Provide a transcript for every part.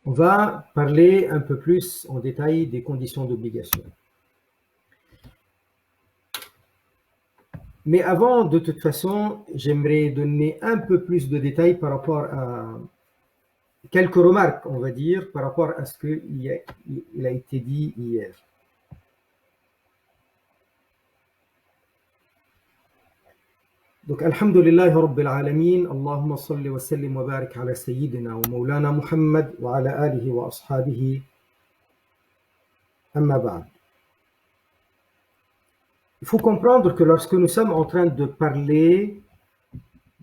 On va parler un peu plus en détail des conditions d'obligation. Mais avant, de toute façon, j'aimerais donner un peu plus de détails par rapport à quelques remarques, on va dire, par rapport à ce qu'il a été dit hier. Donc, alhamdulillah rabbil alamin, Allahumma salli wa sallim wa barik ala sayyidina wa maulana Muhammad wa ala alihi wa ashabihi, amma ba'd. Il faut comprendre que lorsque nous sommes en train de parler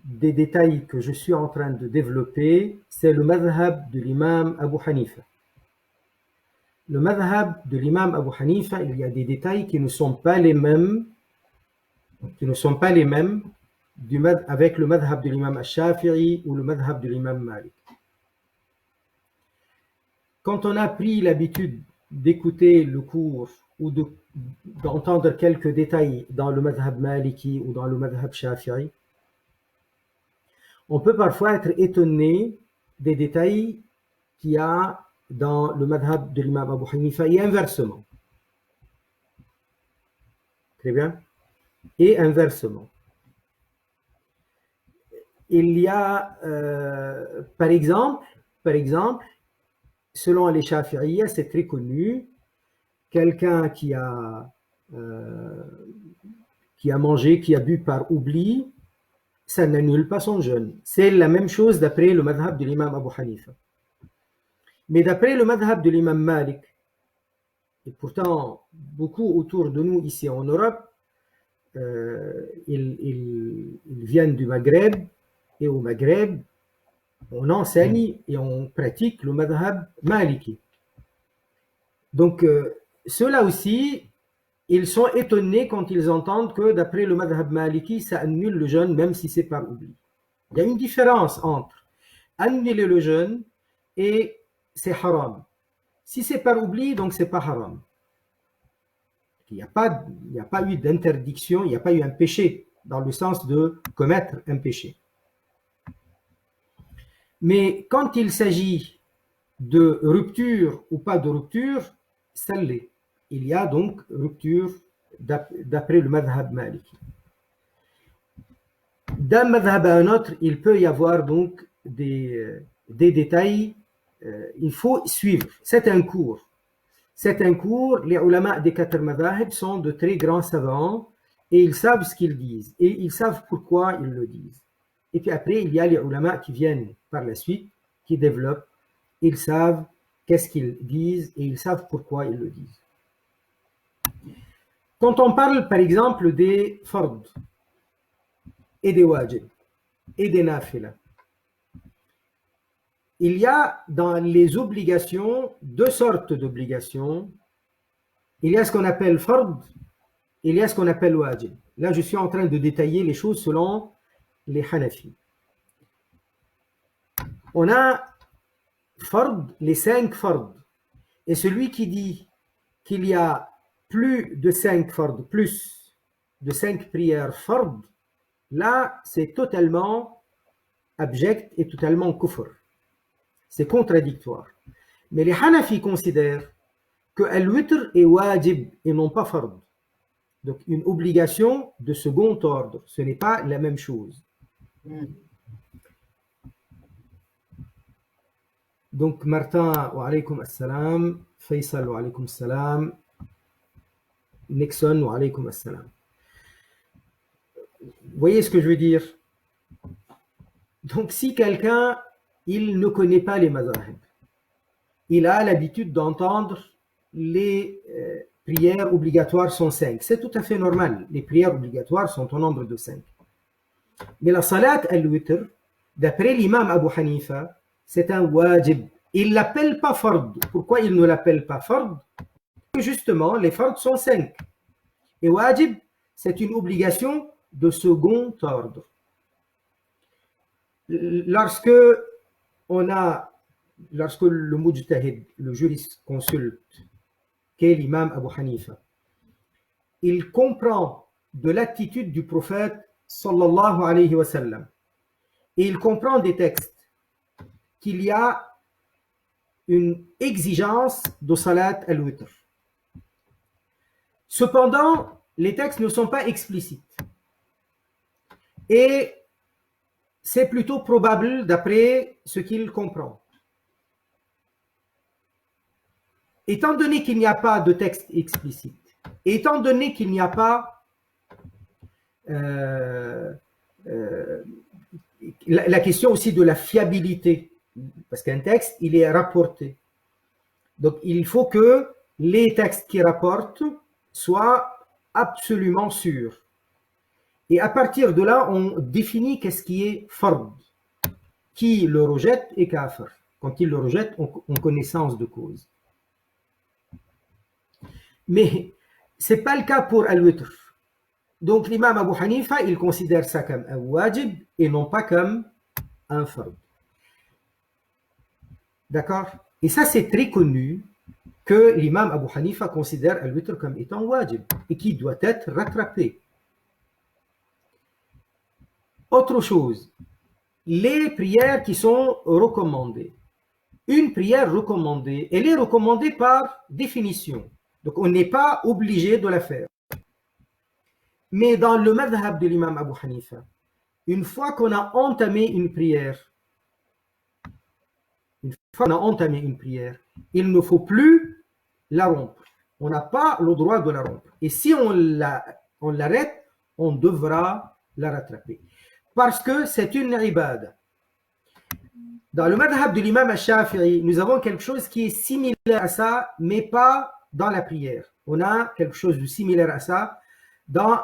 des détails que je suis en train de développer, c'est le madhab de l'imam Abu Hanifa. Le madhab de l'imam Abu Hanifa, il y a des détails qui ne sont pas les mêmes, avec le madhab de l'imam Al-Shafi'i ou le madhab de l'imam Malik. Quand on a pris l'habitude d'écouter le cours ou d'entendre quelques détails dans le madhab Maliki ou dans le madhab Shafi'i, on peut parfois être étonné des détails qu'il y a dans le madhab de l'imam Abu Hanifa et inversement. Très bien. Et inversement. Il y a, par exemple, selon les Shafi'iyya, c'est très connu, quelqu'un qui a mangé, qui a bu par oubli, ça n'annule pas son jeûne. C'est la même chose d'après le madhab de l'imam Abu Hanifa. Mais d'après le madhab de l'imam Malik, et pourtant beaucoup autour de nous ici en Europe, ils viennent du Maghreb, et au Maghreb, on enseigne et on pratique le madhab maliki. Donc, ceux-là aussi, ils sont étonnés quand ils entendent que d'après le madhab maliki, ça annule le jeûne même si c'est par oubli. Il y a une différence entre annuler le jeûne et c'est haram. Si c'est par oubli, donc c'est pas haram. Il n'y a pas eu d'interdiction, il n'y a pas eu un péché dans le sens de commettre un péché. Mais quand il s'agit de rupture ou pas de rupture, ça l'est. Il y a donc rupture d'après le madhab maliki. D'un madhab à un autre, il peut y avoir donc des détails. Il faut suivre. C'est un cours. Les ulama des quatre madhab sont de très grands savants et ils savent ce qu'ils disent et ils savent pourquoi ils le disent. Et puis après, il y a les ulama qui viennent par la suite, qui développent. Ils savent qu'est-ce qu'ils disent et ils savent pourquoi ils le disent. Quand on parle par exemple des fard et des wajib et des nafila, il y a dans les obligations deux sortes d'obligations. Il y a ce qu'on appelle fard, il y a ce qu'on appelle wajib. Là, je suis en train de détailler les choses selon les Hanafi. On a fard, les 5 fard. Et celui qui dit qu'il y a plus de 5 fard, plus de 5 prières fard, là, c'est totalement abject et totalement kufr. C'est contradictoire. Mais les Hanafi considèrent que al-witr est wajib et non pas fard. Donc, une obligation de second ordre. Ce n'est pas la même chose. Donc, Martin, wa alaykum assalam. Faisal, wa alaykum assalam. Nixon, wa alaykum assalam. Vous voyez ce que je veux dire? Donc, si quelqu'un, il ne connaît pas les mazahib, il a l'habitude d'entendre les prières obligatoires sont 5. C'est tout à fait normal. Les prières obligatoires sont au nombre de 5. Mais la salat al-witr, d'après l'imam Abu Hanifa, c'est un wajib. Il ne l'appelle pas fard. Pourquoi il ne l'appelle pas fard? Justement, les fards sont 5. Et wajib, c'est une obligation de second ordre. Lorsque le mujtahid, le jurisconsulte, qu'est l'imam Abu Hanifa, il comprend de l'attitude du prophète sallallahu alayhi wa sallam, et il comprend des textes qu'il y a une exigence de salat al-witr. Cependant, les textes ne sont pas explicites. Et c'est plutôt probable d'après ce qu'il comprend. Étant donné qu'il n'y a pas de texte explicite, étant donné qu'il n'y a pas la question aussi de la fiabilité, parce qu'un texte, il est rapporté. Donc, il faut que les textes qui rapportent soient absolument sûrs. Et à partir de là, on définit qu'est-ce qui est fard. Qui le rejette est kafir. Quand il le rejette, on connaissance de cause. Mais ce n'est pas le cas pour al-witr. Donc l'imam Abu Hanifa, il considère ça comme un wajib et non pas comme un fard. D'accord? Et ça, c'est très connu que l'imam Abu Hanifa considère al-witr comme étant wajib et qui doit être rattrapé. Autre chose, les prières qui sont recommandées. Une prière recommandée, elle est recommandée par définition. Donc on n'est pas obligé de la faire. Mais dans le madhab de l'imam Abu Hanifa, une fois qu'on a entamé une prière, il ne faut plus la rompre. On n'a pas le droit de la rompre. Et si on l'arrête, on devra la rattraper. Parce que c'est une ibada. Dans le madhab de l'imam al-Shafi'i, nous avons quelque chose qui est similaire à ça, mais pas dans la prière. On a quelque chose de similaire à ça dans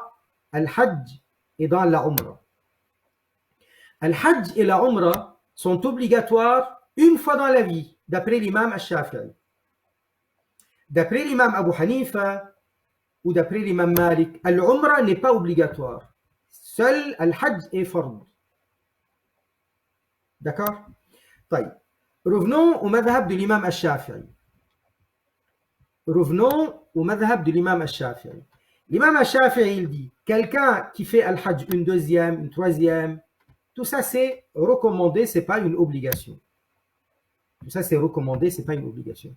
al-Hajj et dans la Umrah. Al-Hajj et la Umrah sont obligatoires une fois dans la vie, d'après l'imam al-Shafi'i. D'après l'imam Abu Hanifa ou d'après l'imam Malik, al-Umrah n'est pas obligatoire. Seul al-Hajj est fard. D'accord? Revenons au madhab de l'imam al-Shafi'i. L'imam al-Shafi'i, il dit, quelqu'un qui fait al-Hajj une deuxième, une troisième, tout ça c'est recommandé, c'est pas une obligation. Tout ça c'est recommandé, c'est pas une obligation.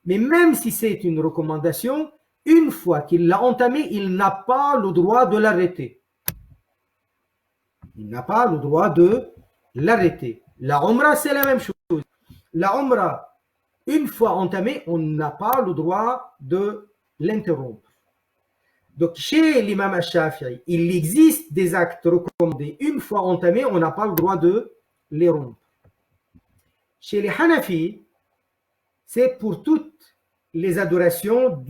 Mais même si c'est une recommandation, une fois qu'il l'a entamé, il n'a pas le droit de l'arrêter. Il n'a pas le droit de l'arrêter. La Umrah, c'est la même chose. La Umrah, une fois entamée, on n'a pas le droit de l'interrompre. Donc, chez l'imam al-Shafi'i, il existe des actes recommandés. Une fois entamés, on n'a pas le droit de les rompre. Chez les Hanafi, c'est pour toutes les adorations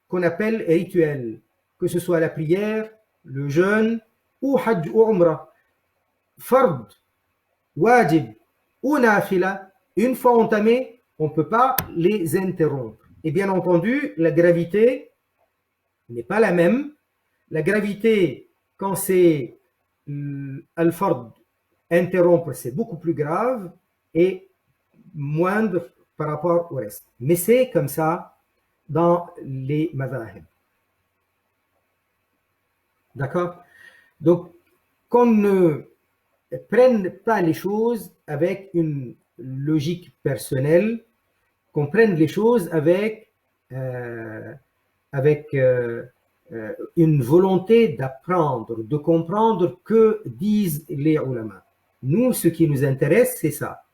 qu'on appelle rituelles, que ce soit la prière, le jeûne ou Hajj ou Umrah. Fard, wajib ou nafila, une fois entamés, on ne peut pas les interrompre. Et bien entendu, la gravité n'est pas la même. La gravité, quand c'est al-fard, interrompre, c'est beaucoup plus grave et moindre par rapport au reste. Mais c'est comme ça dans les madhahib. D'accord? Donc, qu'on ne prenne pas les choses avec une logique personnelle, qu'on prenne les choses avec une volonté d'apprendre, de comprendre que disent les ulama. Nous, ce qui nous intéresse, c'est ça.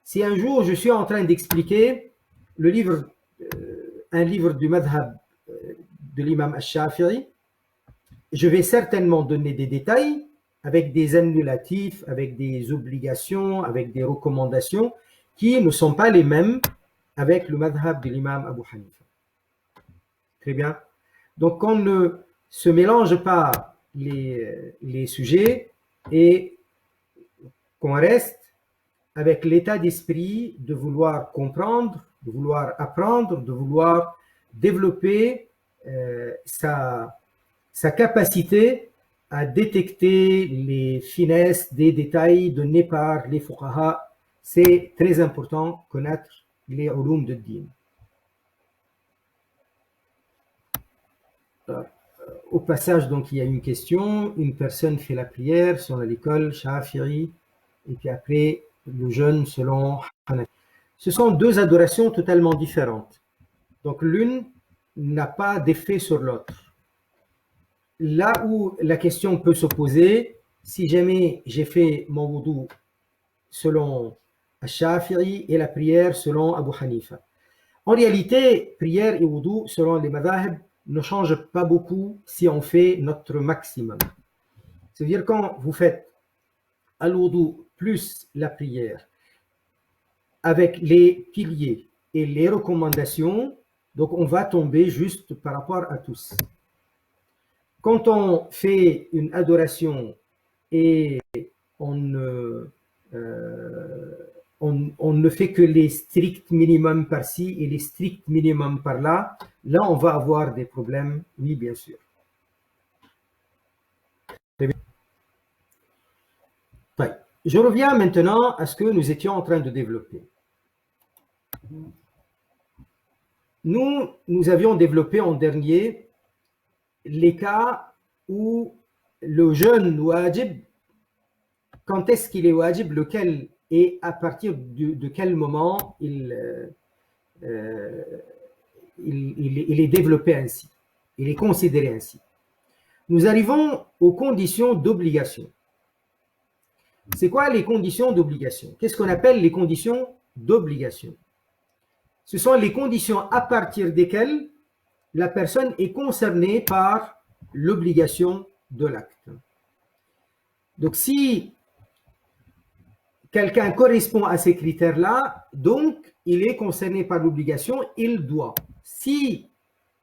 Si un jour je suis en train d'expliquer un livre du madhab de l'imam al-Shafi'i, je vais certainement donner des détails avec des annulatifs, avec des obligations, avec des recommandations qui ne sont pas les mêmes avec le madhab de l'imam Abu Hanifa. Très bien. Donc, on ne se mélange pas les sujets et qu'on reste avec l'état d'esprit de vouloir comprendre, de vouloir apprendre, de vouloir développer sa capacité à détecter les finesses des détails donnés par les fuqaha. C'est très important connaître les ulum de din. Au passage, donc, il y a une question. Une personne fait la prière sur l'école Shafi'i et puis après, le jeûne selon Hanafi. Ce sont deux adorations totalement différentes. Donc l'une n'a pas d'effet sur l'autre. Là où la question peut se poser, si jamais j'ai fait mon wudu selon Al-Shafi'i et la prière selon Abu Hanifa. En réalité, prière et wudu selon les madhahib ne changent pas beaucoup si on fait notre maximum. C'est-à-dire quand vous faites al-wudu plus la prière avec les piliers et les recommandations, donc on va tomber juste par rapport à tous. Quand on fait une adoration et on ne fait que les stricts minimums par-ci et les stricts minimums par-là, là on va avoir des problèmes, oui bien sûr. Je reviens maintenant à ce que nous étions en train de développer. Nous avions développé en dernier les cas où le jeûne wajib, quand est-ce qu'il est wajib, lequel et à partir de quel moment il est développé ainsi, il est considéré ainsi. Nous arrivons aux conditions d'obligation. C'est quoi les conditions d'obligation? Qu'est-ce qu'on appelle les conditions d'obligation? Ce sont les conditions à partir desquelles la personne est concernée par l'obligation de l'acte. Donc si quelqu'un correspond à ces critères-là, donc il est concerné par l'obligation, il doit. Si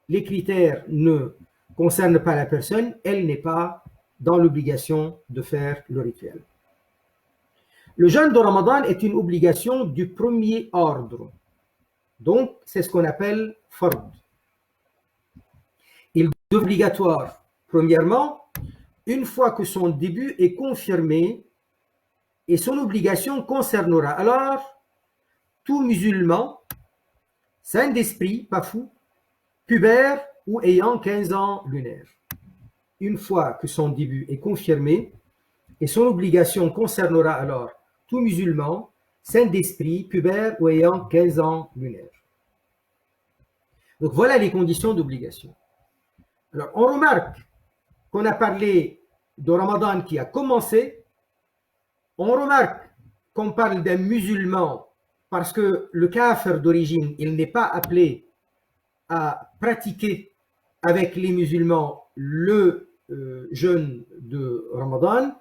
les critères ne concernent pas la personne, elle n'est pas dans l'obligation de faire le rituel. Le jeûne de Ramadan est une obligation du premier ordre. Donc, c'est ce qu'on appelle fard. Il est obligatoire, premièrement, une fois que son début est confirmé et son obligation concernera alors tout musulman, sain d'esprit, pas fou, pubère ou ayant 15 ans lunaire. Une fois que son début est confirmé et son obligation concernera alors tout musulman, sain d'esprit, pubère ou ayant 15 ans lunaire. Donc voilà les conditions d'obligation. Alors on remarque qu'on a parlé de Ramadan qui a commencé, on remarque qu'on parle d'un musulman parce que le kafir d'origine, il n'est pas appelé à pratiquer avec les musulmans le jeûne de Ramadan,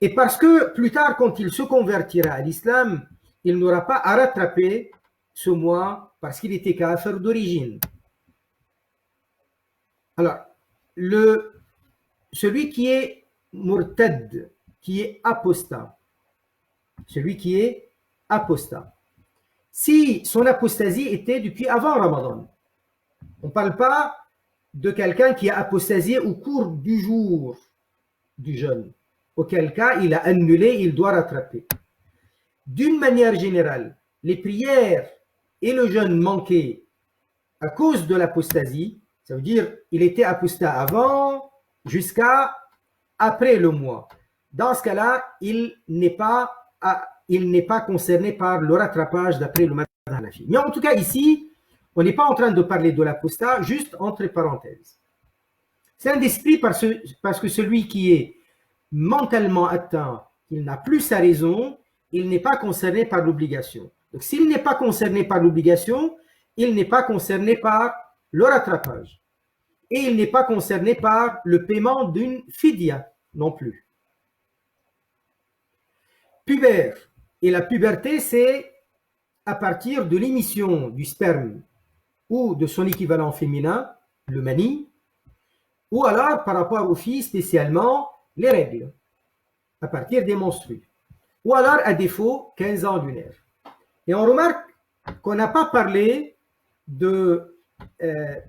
et parce que plus tard, quand il se convertira à l'islam, il n'aura pas à rattraper ce mois parce qu'il était kafir d'origine. Alors, celui qui est murtad, qui est apostat, si son apostasie était depuis avant Ramadan, on ne parle pas de quelqu'un qui a apostasié au cours du jour du jeûne, auquel cas il a annulé, il doit rattraper. D'une manière générale, les prières et le jeûne manqués à cause de l'apostasie, ça veut dire il était apostat avant jusqu'à après le mois. Dans ce cas-là, il n'est pas concerné par le rattrapage d'après le madhhab hanafi. Mais en tout cas ici, on n'est pas en train de parler de l'apostat, juste entre parenthèses. C'est un d'esprit parce que celui qui est mentalement atteint, il n'a plus sa raison, il n'est pas concerné par l'obligation. Donc s'il n'est pas concerné par l'obligation, il n'est pas concerné par le rattrapage. Et il n'est pas concerné par le paiement d'une fidya non plus. Pubère. Et la puberté, c'est à partir de l'émission du sperme ou de son équivalent féminin, le mani, ou alors par rapport aux filles spécialement les règles, à partir des menstrues, ou alors à défaut 15 ans lunaire. Et on remarque qu'on n'a pas parlé de,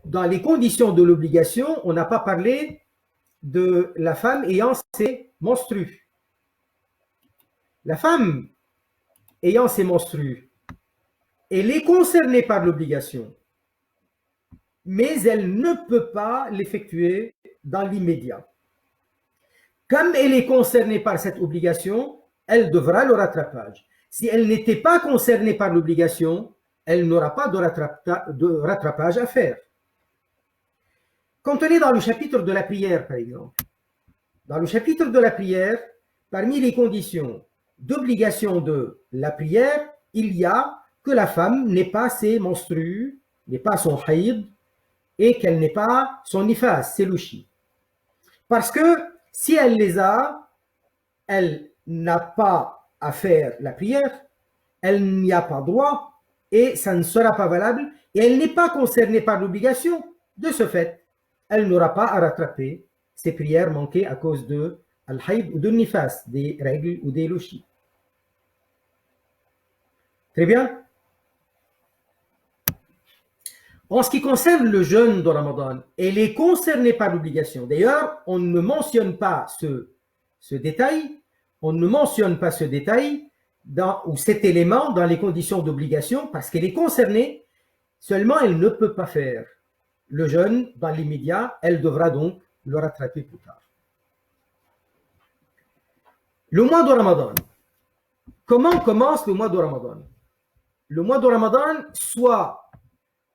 dans les conditions de l'obligation, on n'a pas parlé de la femme ayant ses menstrues. La femme ayant ses menstrues, elle est concernée par l'obligation, mais elle ne peut pas l'effectuer dans l'immédiat. Comme elle est concernée par cette obligation, elle devra le rattrapage. Si elle n'était pas concernée par l'obligation, elle n'aura pas de rattrapage à faire. Quand on est dans le chapitre de la prière, par exemple, dans le chapitre de la prière, parmi les conditions d'obligation de la prière, il y a que la femme n'ait pas ses menstrues, n'ait pas son haïd, et qu'elle n'ait pas son nifas, ses louchis. Parce que si elle les a, elle n'a pas à faire la prière, elle n'y a pas droit, et ça ne sera pas valable, et elle n'est pas concernée par l'obligation. De ce fait, elle n'aura pas à rattraper ses prières manquées à cause de al-haïd ou de nifas, des règles ou des louchis. Très bien. En ce qui concerne le jeûne de Ramadan, elle est concernée par l'obligation. D'ailleurs, on ne mentionne pas ce détail, on ne mentionne pas ce détail ou cet élément dans les conditions d'obligation parce qu'elle est concernée, seulement elle ne peut pas faire le jeûne dans l'immédiat, elle devra donc le rattraper plus tard. Le mois de Ramadan. Comment commence le mois de Ramadan? Le mois de Ramadan, soit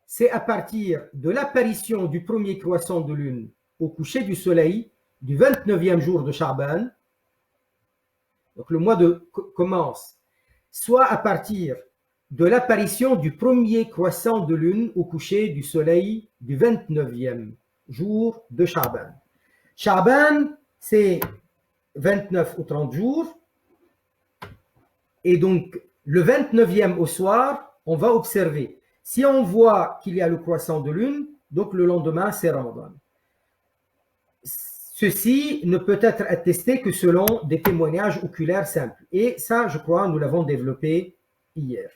c'est à partir de l'apparition du premier croissant de lune au coucher du soleil du 29e jour de Sha'ban. Donc le mois commence soit à partir de l'apparition du premier croissant de lune au coucher du soleil du 29e jour de Sha'ban. Sha'ban, c'est 29 ou 30 jours. Et donc, le 29e au soir, on va observer. Si on voit qu'il y a le croissant de lune, donc le lendemain, c'est Ramadan. Ceci ne peut être attesté que selon des témoignages oculaires simples. Et ça, je crois, nous l'avons développé hier.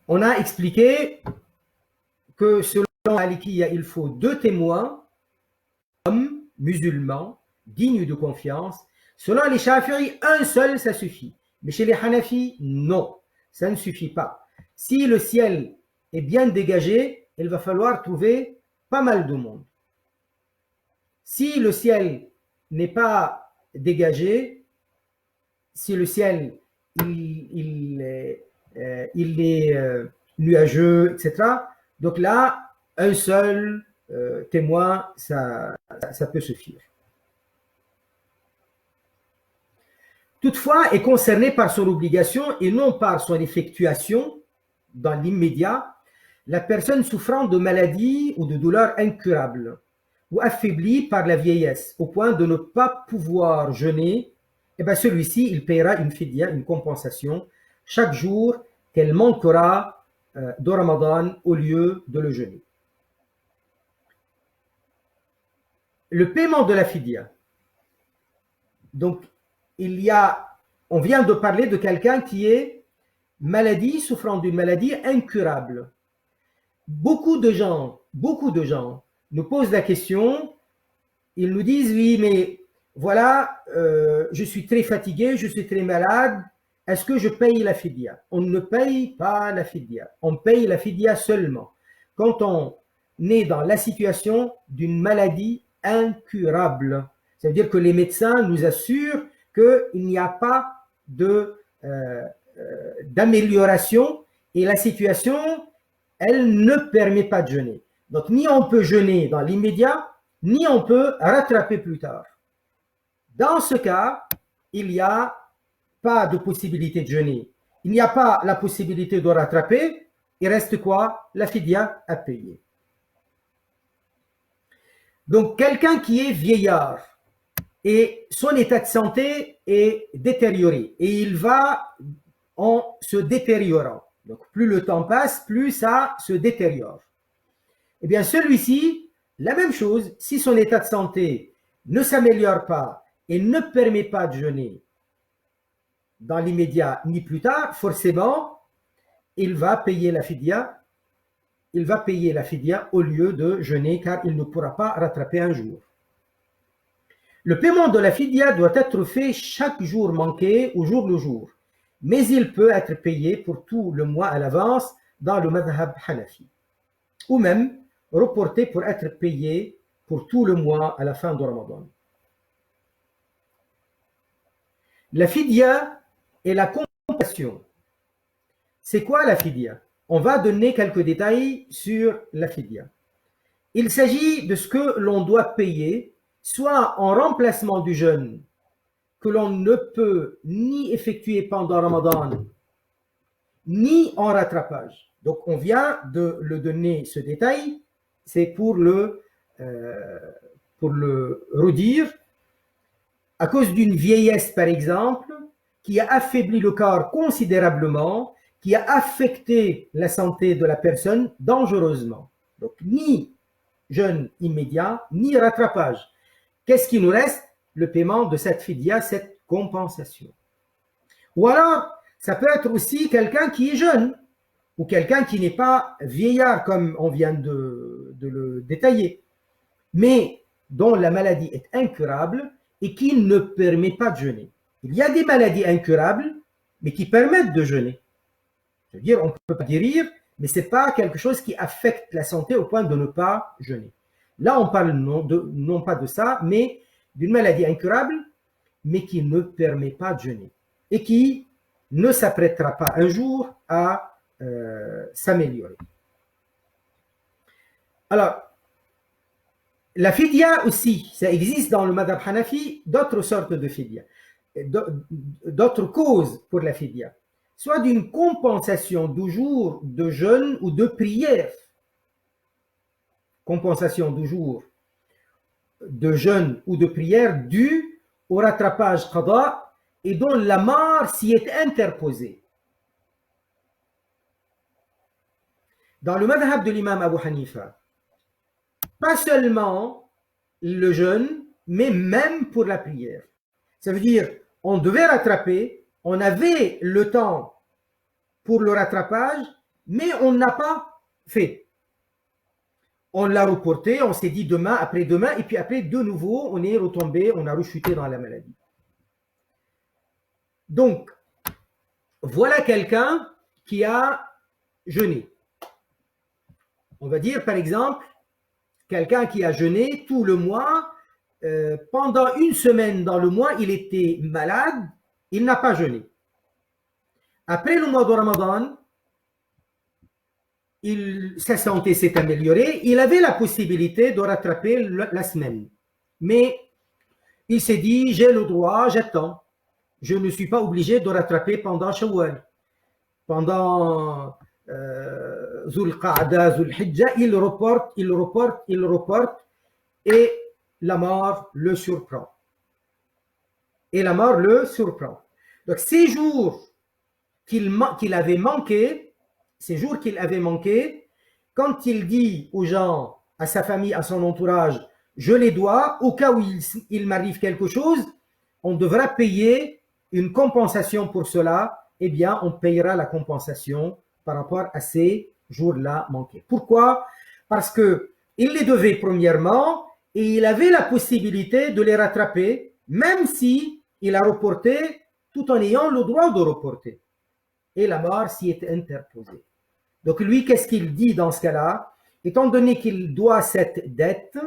On a expliqué que selon Malikiya, il faut 2 témoins, hommes, musulmans, dignes de confiance. Selon les Shafi'i, un seul, ça suffit. Mais chez les Hanafi, non, ça ne suffit pas. Si le ciel est bien dégagé, il va falloir trouver pas mal de monde. Si le ciel n'est pas dégagé, si le ciel il est nuageux, etc., donc là, un seul témoin, ça peut suffire. Toutefois, est concerné par son obligation et non par son effectuation dans l'immédiat, la personne souffrant de maladies ou de douleurs incurables ou affaiblie par la vieillesse au point de ne pas pouvoir jeûner, eh bien celui-ci, il paiera une fidya, une compensation, chaque jour qu'elle manquera de Ramadan au lieu de le jeûner. Le paiement de la fidya. Donc, on vient de parler de quelqu'un qui est souffrant d'une maladie incurable. Beaucoup de gens nous posent la question, ils nous disent, oui, mais voilà, je suis très fatigué, je suis très malade, est-ce que je paye la fidya? On ne paye pas la fidya, on paye la fidya seulement quand on est dans la situation d'une maladie incurable. Ça veut dire que les médecins nous assurent qu'il n'y a pas d'amélioration et la situation, elle ne permet pas de jeûner. Donc, ni on peut jeûner dans l'immédiat, ni on peut rattraper plus tard. Dans ce cas, il n'y a pas de possibilité de jeûner. Il n'y a pas la possibilité de rattraper. Il reste quoi? La fidya à payer. Donc, quelqu'un qui est vieillard et son état de santé est détérioré et il va en se détériorant. Donc, plus le temps passe, plus ça se détériore. Eh bien, celui-ci, la même chose, si son état de santé ne s'améliore pas et ne permet pas de jeûner dans l'immédiat ni plus tard, forcément, il va payer la fidya. Il va payer la fidya au lieu de jeûner car il ne pourra pas rattraper un jour. Le paiement de la fidya doit être fait chaque jour manqué au jour le jour, mais il peut être payé pour tout le mois à l'avance dans le madhab hanafi, ou même reporté pour être payé pour tout le mois à la fin de Ramadan. La fidya et la compassion. C'est quoi la fidya? On va donner quelques détails sur la fidya. Il s'agit de ce que l'on doit payer, soit en remplacement du jeûne que l'on ne peut ni effectuer pendant Ramadan, ni en rattrapage. Donc on vient de le donner ce détail, c'est pour le redire, à cause d'une vieillesse par exemple, qui a affaibli le corps considérablement, qui a affecté la santé de la personne dangereusement. Donc ni jeûne immédiat, ni rattrapage. Qu'est-ce qui nous reste? Le paiement de cette fidya, cette compensation. Ou alors, ça peut être aussi quelqu'un qui est jeune, ou quelqu'un qui n'est pas vieillard, comme on vient de le détailler, mais dont la maladie est incurable et qui ne permet pas de jeûner. Il y a des maladies incurables, mais qui permettent de jeûner. C'est-à-dire, on ne peut pas guérir, mais ce n'est pas quelque chose qui affecte la santé au point de ne pas jeûner. Là, on parle non pas de ça, mais d'une maladie incurable, mais qui ne permet pas de jeûner et qui ne s'apprêtera pas un jour à s'améliorer. Alors, la fidya aussi, ça existe dans le madhab Hanafi, d'autres sortes de fidya, d'autres causes pour la fidya, soit d'une compensation du jour de jeûne ou de prière. Compensation du jour de jeûne ou de prière due au rattrapage qada et dont la mort s'y est interposée. Dans le madhab de l'imam Abu Hanifa, pas seulement le jeûne, mais même pour la prière. Ça veut dire, on devait rattraper, on avait le temps pour le rattrapage, mais on n'a pas fait. On l'a reporté, on s'est dit demain, après-demain, et puis après, de nouveau, on est retombé, on a rechuté dans la maladie. Donc, voilà quelqu'un qui a jeûné. On va dire, par exemple, quelqu'un qui a jeûné tout le mois, pendant une semaine dans le mois, il était malade, il n'a pas jeûné. Après le mois de Ramadan, sa santé s'est améliorée, il avait la possibilité de rattraper la semaine. Mais il s'est dit, j'ai le droit, j'attends. Je ne suis pas obligé de rattraper pendant Shawwal. Pendant Zul Qa'da, Zul Hijja, il reporte, et la mort le surprend. Donc ces jours qu'il avait manqué, quand il dit aux gens, à sa famille, à son entourage, je les dois, au cas où il m'arrive quelque chose, on devra payer une compensation pour cela, eh bien, on payera la compensation par rapport à ces jours-là manqués. Pourquoi? Parce qu'il les devait premièrement, et il avait la possibilité de les rattraper, même si il a reporté, tout en ayant le droit de reporter. Et la mort s'y est interposée. Donc lui, qu'est-ce qu'il dit dans ce cas-là? Étant donné qu'il doit cette dette,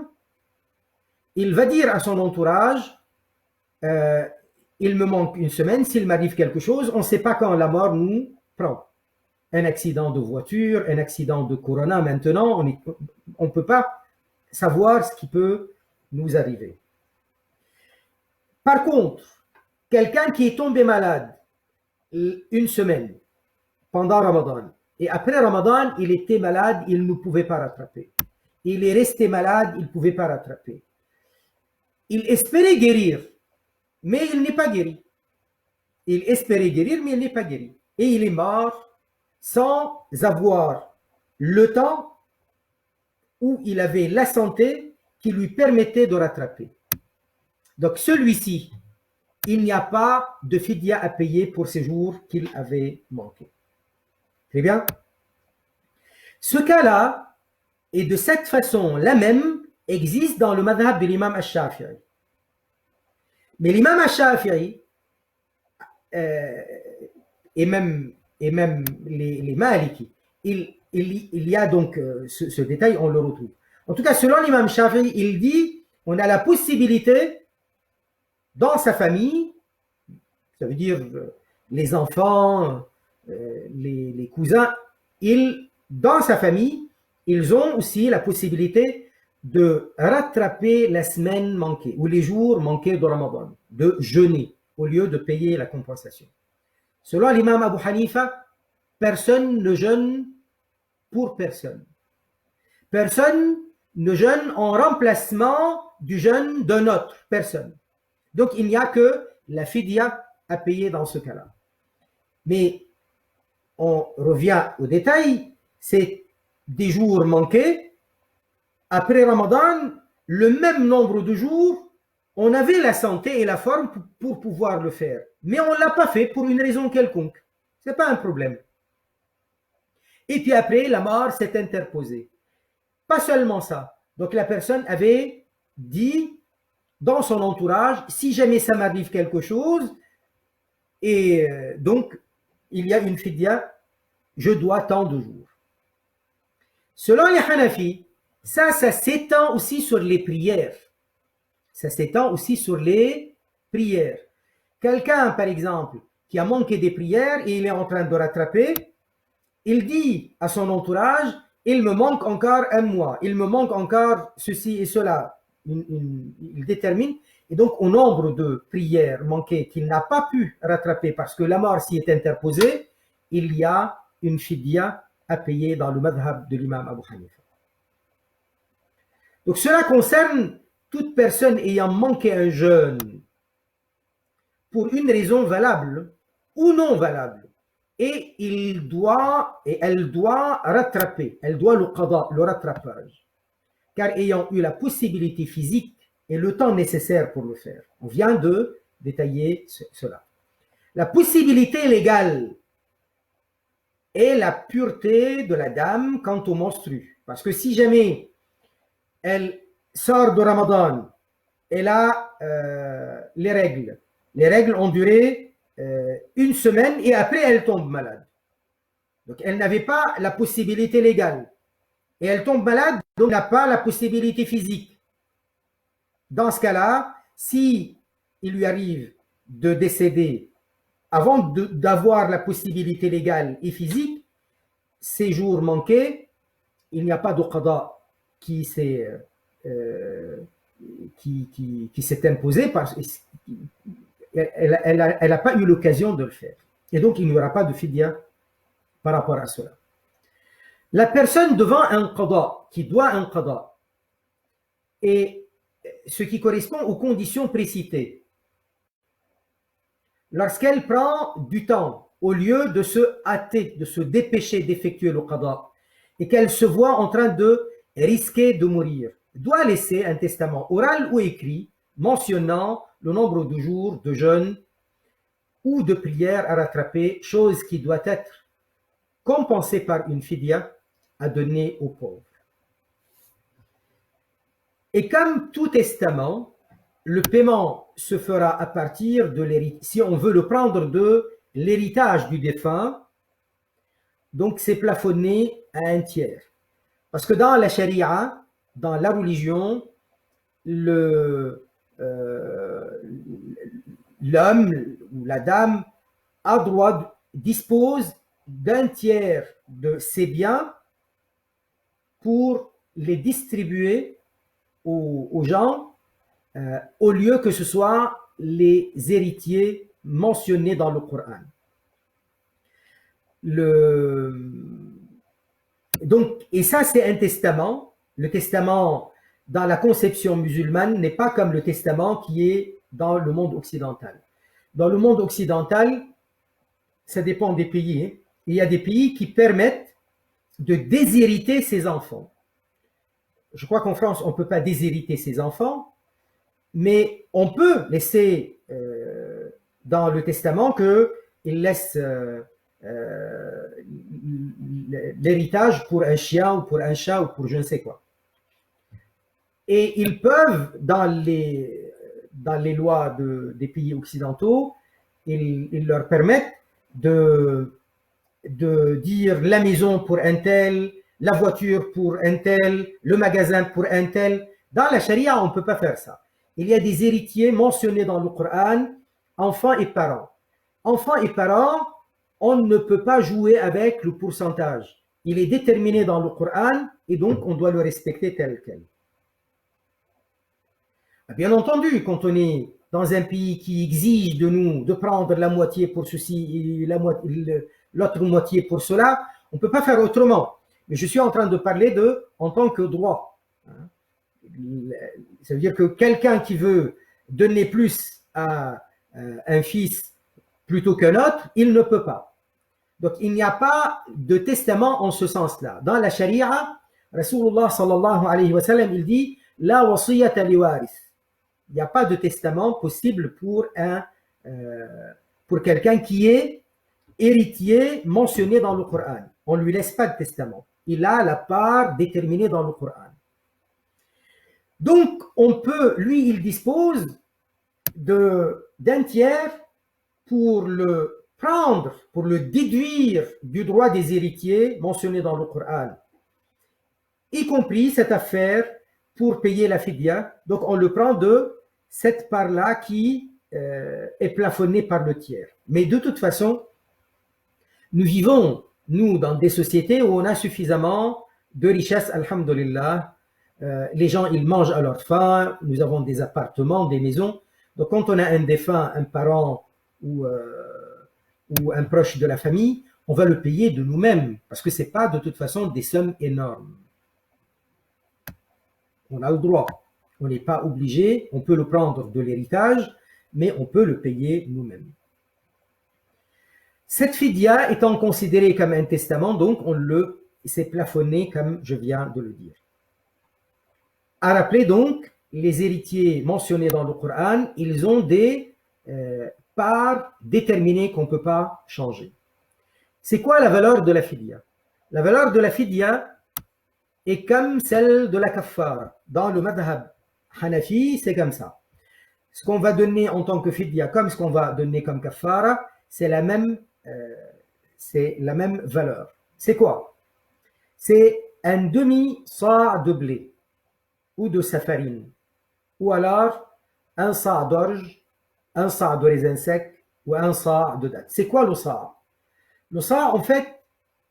il va dire à son entourage, il me manque une semaine, s'il m'arrive quelque chose, on ne sait pas quand la mort nous prend. Un accident de voiture, un accident de corona maintenant, on ne peut pas savoir ce qui peut nous arriver. Par contre, quelqu'un qui est tombé malade une semaine pendant Ramadan, et après Ramadan, il était malade, il ne pouvait pas rattraper. Il est resté malade, il ne pouvait pas rattraper. Il espérait guérir, mais il n'est pas guéri. Il espérait guérir, mais il n'est pas guéri. Et il est mort sans avoir le temps où il avait la santé qui lui permettait de rattraper. Donc celui-ci, il n'y a pas de fidya à payer pour ces jours qu'il avait manqués. Très bien. Ce cas-là, et de cette façon, la même, existe dans le madhab de l'imam al-Shafi'i. Mais l'imam al-Shafi'i, et même les Maliki, il y a donc ce détail, on le retrouve. En tout cas, selon l'imam Shafi'i, il dit, on a la possibilité, dans sa famille, Ça veut dire les enfants, les cousins, dans sa famille, ils ont aussi la possibilité de rattraper la semaine manquée ou les jours manqués de Ramadan, de jeûner au lieu de payer la compensation. Selon l'imam Abu Hanifa, personne ne jeûne pour personne. Personne ne jeûne en remplacement du jeûne d'une autre personne. Donc il n'y a que la fidya à payer dans ce cas-là. Mais on revient au détail, c'est des jours manqués. Après Ramadan, le même nombre de jours, on avait la santé et la forme pour pouvoir le faire. Mais on ne l'a pas fait pour une raison quelconque. Ce n'est pas un problème. Et puis après, la mort s'est interposée. Pas seulement ça. Donc la personne avait dit dans son entourage, si jamais ça m'arrive quelque chose, et donc il y a une fidya, je dois tant de jours. Selon les Hanafis, ça s'étend aussi sur les prières. Ça s'étend aussi sur les prières. Quelqu'un, par exemple, qui a manqué des prières et il est en train de rattraper, il dit à son entourage, il me manque encore un mois, il me manque encore ceci et cela. Il détermine, et donc au nombre de prières manquées qu'il n'a pas pu rattraper parce que la mort s'y est interposée, il y a une fidya à payer dans le madhab de l'imam Abu Hanifa. Donc cela concerne toute personne ayant manqué un jeûne pour une raison valable ou non valable. Et elle doit rattraper, elle doit le qada, le rattrapage. Car ayant eu la possibilité physique et le temps nécessaire pour le faire. On vient de détailler cela. La possibilité légale est la pureté de la dame quant au menstru. Parce que si jamais elle sort de Ramadan, elle a les règles ont duré une semaine et après elle tombe malade. Donc elle n'avait pas la possibilité légale. Et elle tombe malade, donc elle n'a pas la possibilité physique. Dans ce cas-là, si il lui arrive de décéder avant d'avoir la possibilité légale et physique, ces jours manqués, il n'y a pas de qada qui s'est imposé parce qu'elle n'a pas eu l'occasion de le faire. Et donc, il n'y aura pas de fidya par rapport à cela. La personne devant un qada, qui doit un qada, et ce qui correspond aux conditions précitées, lorsqu'elle prend du temps au lieu de se hâter, de se dépêcher d'effectuer le qada, et qu'elle se voit en train de risquer de mourir, doit laisser un testament oral ou écrit mentionnant le nombre de jours de jeûne ou de prières à rattraper, chose qui doit être compensée par une fidya à donner aux pauvres. Et comme tout testament, le paiement se fera à partir de l'héritage. Si on veut le prendre de l'héritage du défunt, donc c'est plafonné à un tiers. Parce que dans la charia, dans la religion, l'homme ou la dame a droit, dispose d'un tiers de ses biens pour les distribuer aux gens, au lieu que ce soit les héritiers mentionnés dans le Coran. Donc, et ça, c'est un testament. Le testament dans la conception musulmane n'est pas comme le testament qui est dans le monde occidental. Dans le monde occidental, ça dépend des pays. Hein. Il y a des pays qui permettent de déshériter ses enfants. Je crois qu'en France, on ne peut pas déshériter ses enfants, mais on peut laisser dans le testament qu'il laisse l'héritage pour un chien ou pour un chat ou pour je ne sais quoi. Et ils peuvent, dans les lois des pays occidentaux, ils leur permettent de dire la maison pour un tel, la voiture pour un tel, le magasin pour un tel. Dans la charia, on ne peut pas faire ça. Il y a des héritiers mentionnés dans le Coran, enfants et parents. Enfants et parents, on ne peut pas jouer avec le pourcentage. Il est déterminé dans le Coran et donc on doit le respecter tel quel. Bien entendu, quand on est dans un pays qui exige de nous de prendre la moitié pour ceci, l'autre moitié pour cela, on ne peut pas faire autrement. Mais je suis en train de parler de en tant que droit. Ça veut dire que quelqu'un qui veut donner plus à un fils plutôt qu'un autre, il ne peut pas. Donc il n'y a pas de testament en ce sens-là. Dans la charia, Rasulullah sallallahu alayhi wa sallam, il dit la wasiyata li waris. Il n'y a pas de testament possible pour quelqu'un qui est héritier mentionné dans le Coran. On ne lui laisse pas de testament. Il a la part déterminée dans le Coran. Donc, lui, il dispose d'un tiers pour le prendre, pour le déduire du droit des héritiers mentionné dans le Coran, y compris cette affaire pour payer la fidya. Donc, on le prend de cette part-là qui est plafonnée par le tiers. Mais de toute façon, nous vivons, nous, dans des sociétés où on a suffisamment de richesses, alhamdulillah. Les gens, ils mangent à leur faim, nous avons des appartements, des maisons. Donc, quand on a un défunt, un parent ou un proche de la famille, on va le payer de nous-mêmes, parce que ce n'est pas de toute façon des sommes énormes. On a le droit. On n'est pas obligé, on peut le prendre de l'héritage, mais on peut le payer nous-mêmes. Cette fidya étant considérée comme un testament, donc c'est plafonné comme je viens de le dire. À rappeler donc, les héritiers mentionnés dans le Coran, ils ont des parts déterminées qu'on ne peut pas changer. C'est quoi la valeur de la fidya? La valeur de la fidya est comme celle de la kaffara. Dans le madhab Hanafi, c'est comme ça. Ce qu'on va donner en tant que fidya, comme ce qu'on va donner comme kaffara, c'est la même valeur. C'est quoi? C'est un demi-sa' de blé ou de safarine, ou alors un sa' d'orge, un sa' de raisin sec ou un sa' de date. C'est quoi le sa'? Le sa', en fait,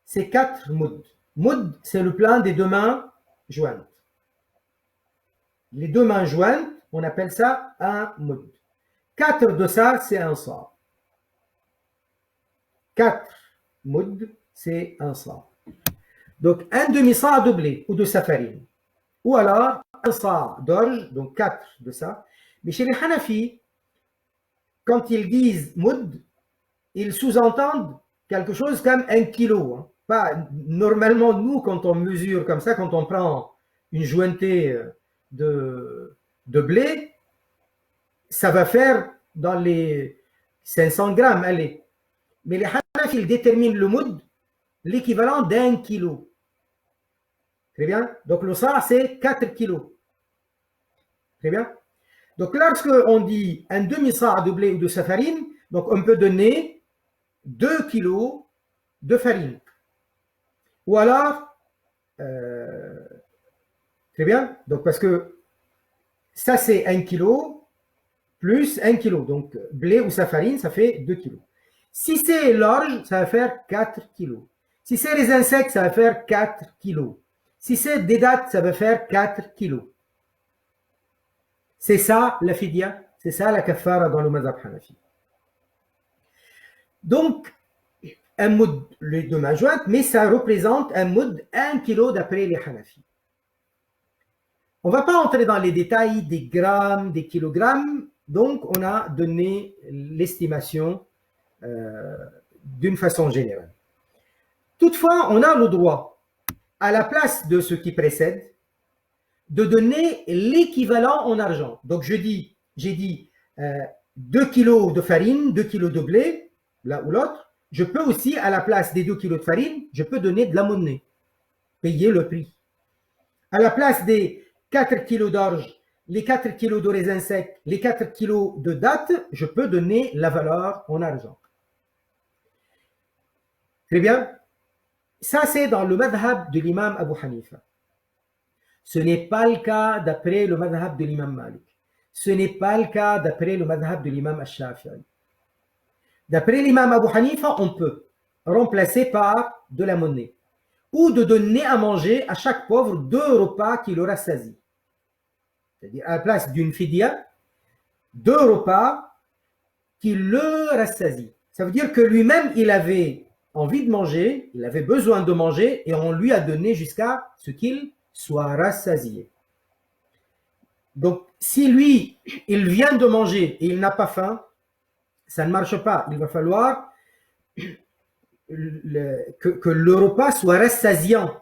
c'est 4 mouds. Moud, c'est le plan des deux mains jointes. Les deux mains jointes, on appelle ça un moud. 4 de ça, c'est un sa'. 4 mouds, c'est un sa'. Donc, un demi-sa' de blé ou de safarine. Ou alors, un sa' d'orge, donc 4 de ça. Mais chez les Hanafi, quand ils disent moud, ils sous-entendent quelque chose comme 1 kilo. Hein. Pas, normalement, nous, quand on mesure comme ça, quand on prend une jointée de blé, ça va faire dans les 500 grammes, allez. Mais les Hanafi, ils déterminent le moud, l'équivalent d'1 kilo. Très bien. Donc le sa' c'est 4 kilos. Très bien. Donc lorsque on dit un demi-sa' de blé ou de safarine, donc on peut donner 2 kilos de farine. Ou alors, très bien. Donc parce que ça c'est 1 kilo plus 1 kilo. Donc blé ou safarine, ça fait 2 kilos. Si c'est l'orge, ça va faire 4 kilos. Si c'est les insectes, ça va faire 4 kilos. Si c'est des dattes, ça va faire 4 kilos. C'est ça la fidya, c'est ça la kaffara dans le mazhab Hanafi. Donc, un moud, les deux mains jointes, mais ça représente un moud 1 kilo d'après les Hanafi. On ne va pas entrer dans les détails des grammes, des kilogrammes, donc on a donné l'estimation d'une façon générale. Toutefois, on a le droit, à la place de ce qui précède, de donner l'équivalent en argent. Donc j'ai dit 2 kilos de farine, 2 kilos de blé, l'un ou l'autre. Je peux aussi, à la place des 2 kilos de farine, je peux donner de la monnaie, payer le prix. À la place des 4 kilos d'orge, les 4 kilos de raisin sec, les 4 kilos de dattes, je peux donner la valeur en argent. Très bien. Ça, c'est dans le madhab de l'imam Abu Hanifa. Ce n'est pas le cas d'après le madhab de l'imam Malik. Ce n'est pas le cas d'après le madhab de l'imam Ash-Shafi'i. D'après l'imam Abu Hanifa, on peut remplacer par de la monnaie ou de donner à manger à chaque pauvre 2 repas qui le rassasient. C'est-à-dire à la place d'une fidya, 2 repas qui le rassasient. Ça veut dire que lui-même, il avait envie de manger, il avait besoin de manger et on lui a donné jusqu'à ce qu'il soit rassasié. Donc, si lui, il vient de manger et il n'a pas faim, ça ne marche pas. Il va falloir que le repas soit rassasiant.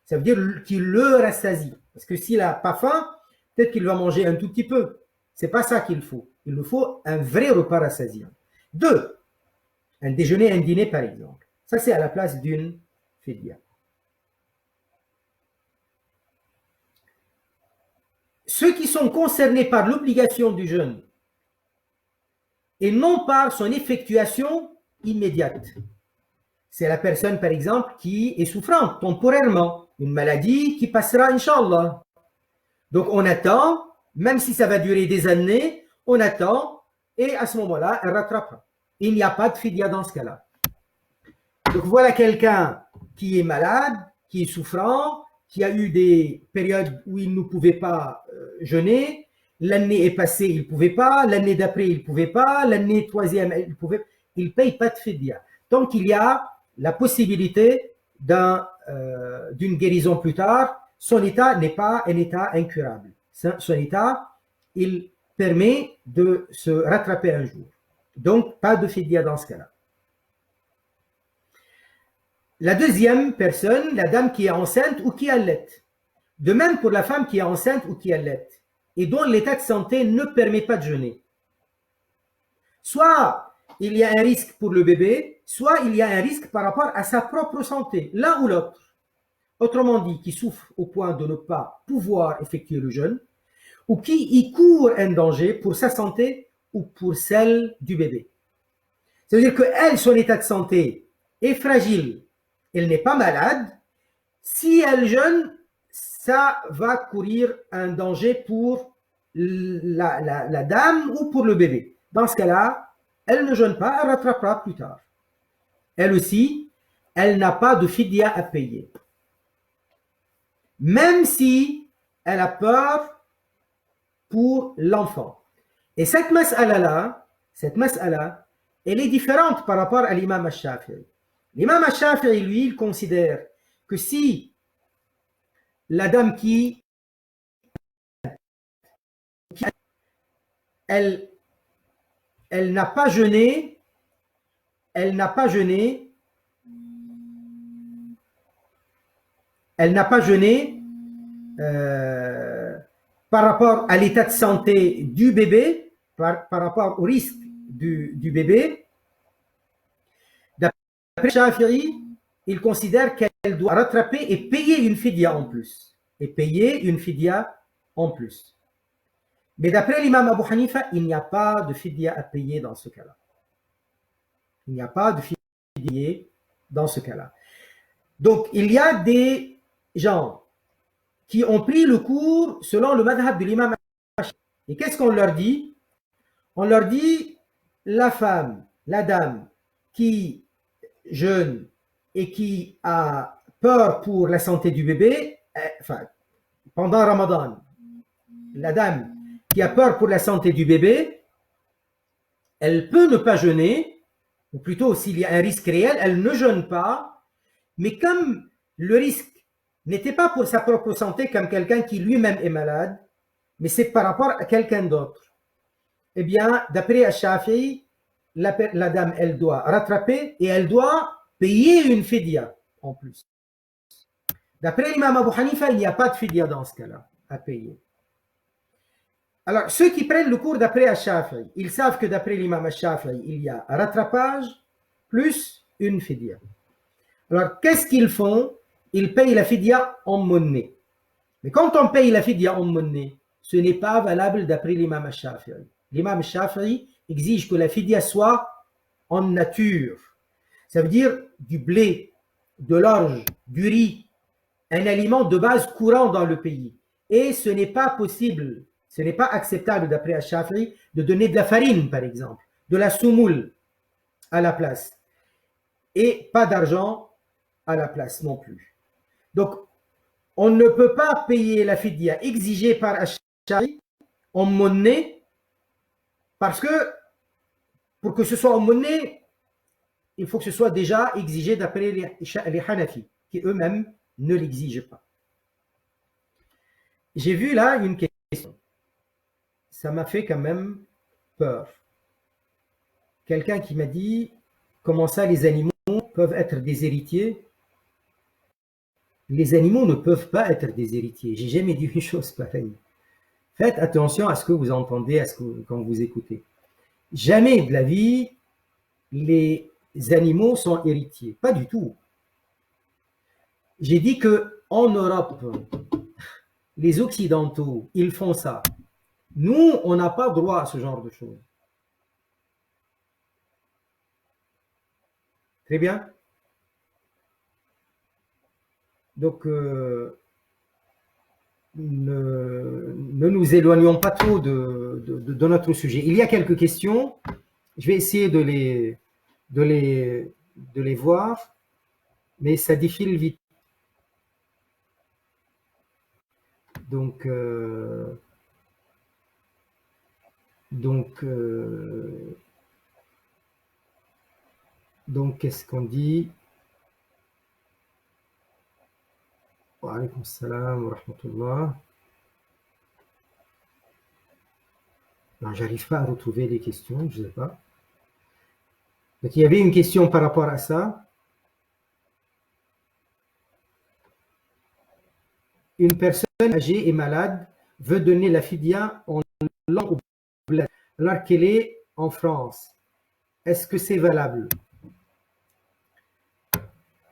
Ça veut dire qu'il le rassasie. Parce que s'il n'a pas faim, peut-être qu'il va manger un tout petit peu. Ce n'est pas ça qu'il faut. Il nous faut un vrai repas rassasiant. 2, un déjeuner, un dîner par exemple. Ça, c'est à la place d'une fidya. Ceux qui sont concernés par l'obligation du jeûne et non par son effectuation immédiate. C'est la personne, par exemple, qui est souffrante temporairement, une maladie qui passera, Inch'Allah. Donc on attend, même si ça va durer des années, on attend, et à ce moment-là, elle rattrapera. Il n'y a pas de fidya dans ce cas-là. Donc voilà quelqu'un qui est malade, qui est souffrant, qui a eu des périodes où il ne pouvait pas jeûner. L'année est passée, il ne pouvait pas. L'année d'après, il ne pouvait pas. L'année troisième, il pouvait. Il ne paye pas de fidya. Tant qu'il y a la possibilité d'une guérison plus tard, son état n'est pas un état incurable. Son état, il permet de se rattraper un jour. Donc, pas de fidya dans ce cas-là. La deuxième personne, la dame qui est enceinte ou qui allait. De même pour la femme qui est enceinte ou qui allait et dont l'état de santé ne permet pas de jeûner. Soit il y a un risque pour le bébé, soit il y a un risque par rapport à sa propre santé, l'un ou l'autre. Autrement dit, qui souffre au point de ne pas pouvoir effectuer le jeûne, ou qui y court un danger pour sa santé ou pour celle du bébé. Ça veut dire qu'elle, son état de santé est fragile, elle n'est pas malade. Si elle jeûne, ça va courir un danger pour la dame ou pour le bébé. Dans ce cas-là, elle ne jeûne pas, elle rattrapera plus tard. Elle aussi, elle n'a pas de fidya à payer. Même si elle a peur pour l'enfant. Et cette mas'ala, elle est différente par rapport à l'imam al-Shafi'i. L'imam al-Shafi'i, lui, il considère que si la dame elle n'a pas jeûné, par rapport à l'état de santé du bébé, par rapport au risque du bébé. D'après Shafi'i, il considère qu'elle doit rattraper et payer une fidya en plus. Mais d'après l'imam Abu Hanifa, il n'y a pas de fidya à payer dans ce cas-là. Donc, il y a des gens qui ont pris le cours selon le madhab de l'imam Shafi'i. Et qu'est-ce qu'on leur dit? On leur dit, la femme, la dame qui jeûne et qui a peur pour la santé du bébé, pendant Ramadan, la dame qui a peur pour la santé du bébé, elle peut ne pas jeûner, ou plutôt s'il y a un risque réel, elle ne jeûne pas, mais comme le risque n'était pas pour sa propre santé comme quelqu'un qui lui-même est malade, mais c'est par rapport à quelqu'un d'autre. Eh bien, d'après Al-Shafi'i, la dame, elle doit rattraper et elle doit payer une fidya en plus. D'après l'imam Abu Hanifa, il n'y a pas de fidya dans ce cas-là à payer. Alors, ceux qui prennent le cours d'après Al-Shafi'i, ils savent que d'après l'imam Al-Shafi'i, il y a un rattrapage plus une fidya. Alors, qu'est-ce qu'ils font? Ils payent la fidya en monnaie. Mais quand on paye la fidya en monnaie, ce n'est pas valable d'après l'imam Al-Shafi'i. L'imam Al-Shafi'i exige que la fidya soit en nature. Ça veut dire du blé, de l'orge, du riz, un aliment de base courant dans le pays. Et ce n'est pas possible, ce n'est pas acceptable d'après Al-Shafi'i de donner de la farine, par exemple, de la soumoule à la place. Et pas d'argent à la place non plus. Donc, on ne peut pas payer la fidya exigée par Ash-Shari en monnaie parce que pour que ce soit en monnaie, il faut que ce soit déjà exigé d'après les Hanafi, qui eux-mêmes ne l'exigent pas. J'ai vu là une question. Ça m'a fait quand même peur. Quelqu'un qui m'a dit comment ça les animaux peuvent être des héritiers. Les animaux ne peuvent pas être des héritiers. J'ai jamais dit une chose pareille. Faites attention à ce que vous entendez quand vous écoutez. Jamais de la vie, les animaux sont héritiers. Pas du tout. J'ai dit que en Europe, les Occidentaux, ils font ça. Nous, on n'a pas droit à ce genre de choses. Très bien. Donc, ne nous éloignons pas trop de notre sujet. Il y a quelques questions. Je vais essayer de les voir, mais ça défile vite. Donc qu'est-ce qu'on dit? Wa alaykoum salam wa rahmatullah. J'arrive pas à retrouver les questions, je ne sais pas. Donc, il y avait une question par rapport à ça. Une personne âgée et malade veut donner la fidya en langue ou bled alors qu'elle est en France. Est-ce que c'est valable?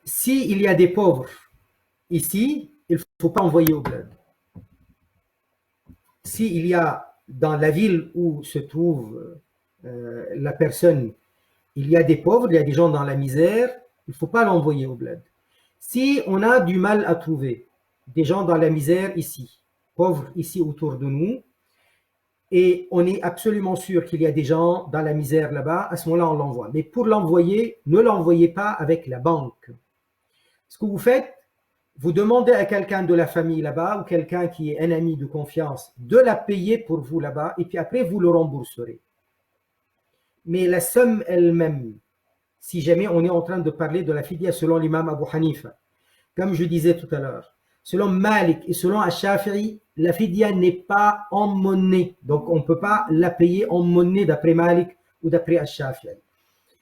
S'il y a des pauvres ici, il ne faut pas envoyer au bled. S'il y a dans la ville où se trouve la personne, il y a des pauvres, il y a des gens dans la misère, il ne faut pas l'envoyer au bled. Si on a du mal à trouver des gens dans la misère ici, pauvres ici autour de nous, et on est absolument sûr qu'il y a des gens dans la misère là-bas, à ce moment-là, on l'envoie. Mais pour l'envoyer, ne l'envoyez pas avec la banque. Ce que vous faites, vous demandez à quelqu'un de la famille là-bas ou quelqu'un qui est un ami de confiance de la payer pour vous là-bas et puis après, vous le rembourserez. Mais la somme elle-même, si jamais on est en train de parler de la fidya selon l'imam Abu Hanifa, comme je disais tout à l'heure, selon Malik et selon Ash-Shafi'i, la fidya n'est pas en monnaie. Donc, on ne peut pas la payer en monnaie d'après Malik ou d'après Ash-Shafi'i.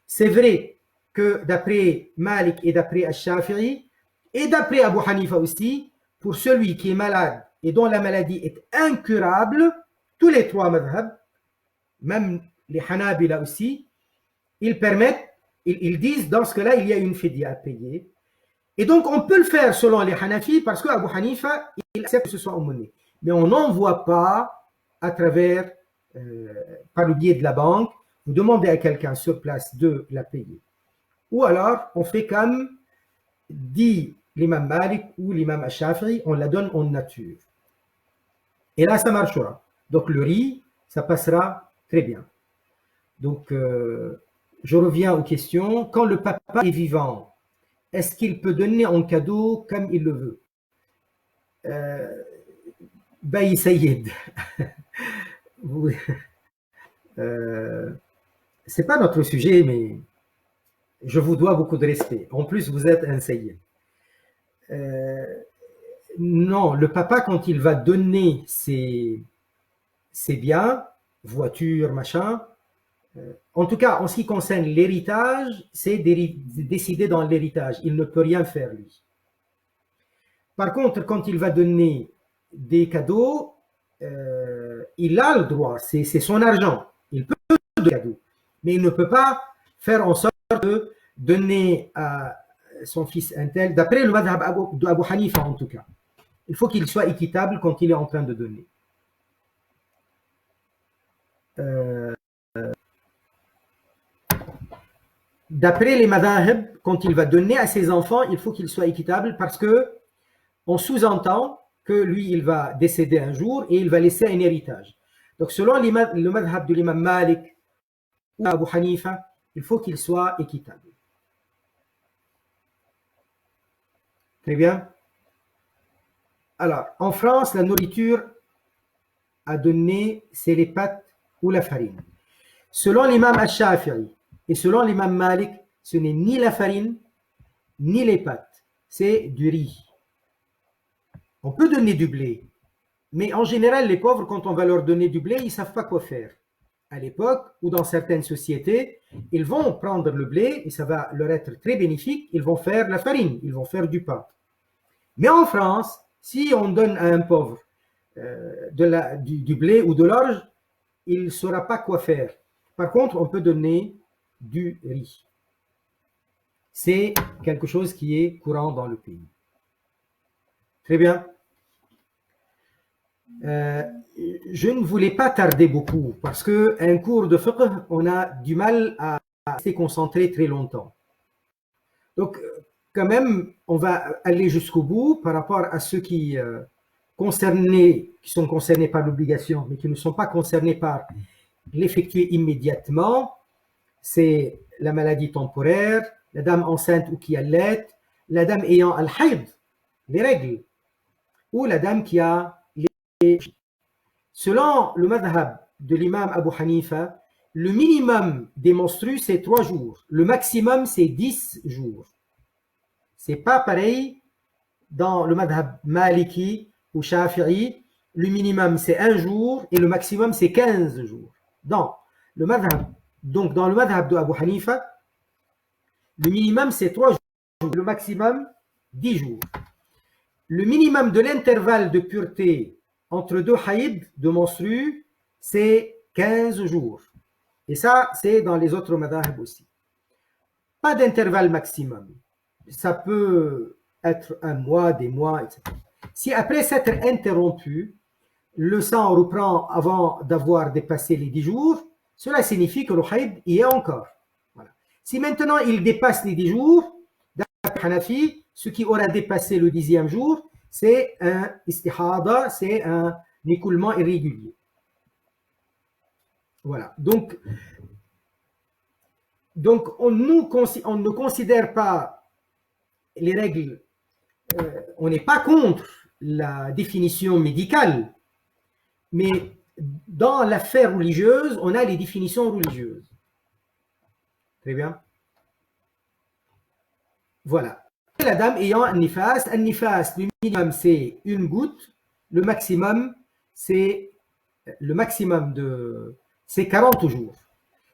C'est vrai que d'après Malik et d'après Ash-Shafi'i, et d'après Abu Hanifa aussi, pour celui qui est malade et dont la maladie est incurable, tous les trois madhab, même les Hanabila aussi, ils permettent, ils disent dans ce cas-là, il y a une fidya à payer. Et donc, on peut le faire selon les Hanafi parce que Abu Hanifa, il accepte que ce soit en monnaie. Mais on n'envoie pas à travers, par le biais de la banque, vous demandez à quelqu'un sur place de la payer. Ou alors, on fait comme dit l'imam Malik ou l'imam Ash-Shafi'i, on la donne en nature. Et là, ça marchera. Donc, le riz, ça passera très bien. Donc, je reviens aux questions. Quand le papa est vivant, est-ce qu'il peut donner en cadeau comme il le veut? Bayi Sayyid. C'est pas notre sujet, mais je vous dois beaucoup de respect. En plus, vous êtes un Sayyid. Non, le papa, quand il va donner ses biens, voitures, machin, en tout cas, en ce qui concerne l'héritage, c'est décidé dans l'héritage. Il ne peut rien faire, lui. Par contre, quand il va donner des cadeaux, il a le droit, c'est son argent. Il peut donner des cadeaux, mais il ne peut pas faire en sorte de donner à son fils un tel, d'après le madhab d'Abu Hanifa en tout cas. Il faut qu'il soit équitable quand il est en train de donner. D'après les madhab, quand il va donner à ses enfants, il faut qu'il soit équitable parce que on sous-entend que lui, il va décéder un jour et il va laisser un héritage. Donc, selon le madhab de l'imam Malik ou Abu Hanifa, il faut qu'il soit équitable. Très bien. Alors, en France, la nourriture à donner, c'est les pâtes ou la farine. Selon l'imam Al-Shafi'i et selon l'imam Malik, ce n'est ni la farine, ni les pâtes, c'est du riz. On peut donner du blé, mais en général, les pauvres, quand on va leur donner du blé, ils ne savent pas quoi faire. À l'époque, ou dans certaines sociétés, ils vont prendre le blé, et ça va leur être très bénéfique, ils vont faire la farine, ils vont faire du pain. Mais en France, si on donne à un pauvre du blé ou de l'orge, il ne saura pas quoi faire. Par contre, on peut donner du riz. C'est quelque chose qui est courant dans le pays. Très bien. Je ne voulais pas tarder beaucoup parce qu'un cours de fiqh, on a du mal à rester concentré très longtemps. Donc, quand même, on va aller jusqu'au bout par rapport à ceux qui sont concernés par l'obligation, mais qui ne sont pas concernés par l'effectuer immédiatement. C'est la maladie temporaire, la dame enceinte ou qui allait, la dame ayant al-hayd, les règles, ou la dame qui a les... Selon le madhab de l'imam Abu Hanifa, le minimum des menstrues, c'est 3 jours. Le maximum, c'est 10 jours. C'est pas pareil dans le madhab maliki ou shafi'i. Le minimum, c'est 1 jour et le maximum, c'est 15 jours. Donc, dans le madhab de Abu Hanifa, le minimum, c'est 3 jours. Le maximum, 10 jours. Le minimum de l'intervalle de pureté entre 2 haïd de menstrues, c'est 15 jours. Et ça, c'est dans les autres madhab aussi. Pas d'intervalle maximum. Ça peut être 1 mois, des mois, etc. Si après s'être interrompu, le sang reprend avant d'avoir dépassé les 10 jours, cela signifie que le haïd y est encore. Voilà. Si maintenant il dépasse les 10 jours, d'après Hanafi, ce qui aura dépassé le 10e jour, c'est un istihada, c'est un écoulement irrégulier. Voilà. Donc on ne considère pas les règles, on n'est pas contre la définition médicale, mais dans l'affaire religieuse, on a les définitions religieuses. Très bien. Voilà. La dame ayant un nifas, le minimum c'est 1 goutte, le maximum c'est 40 jours.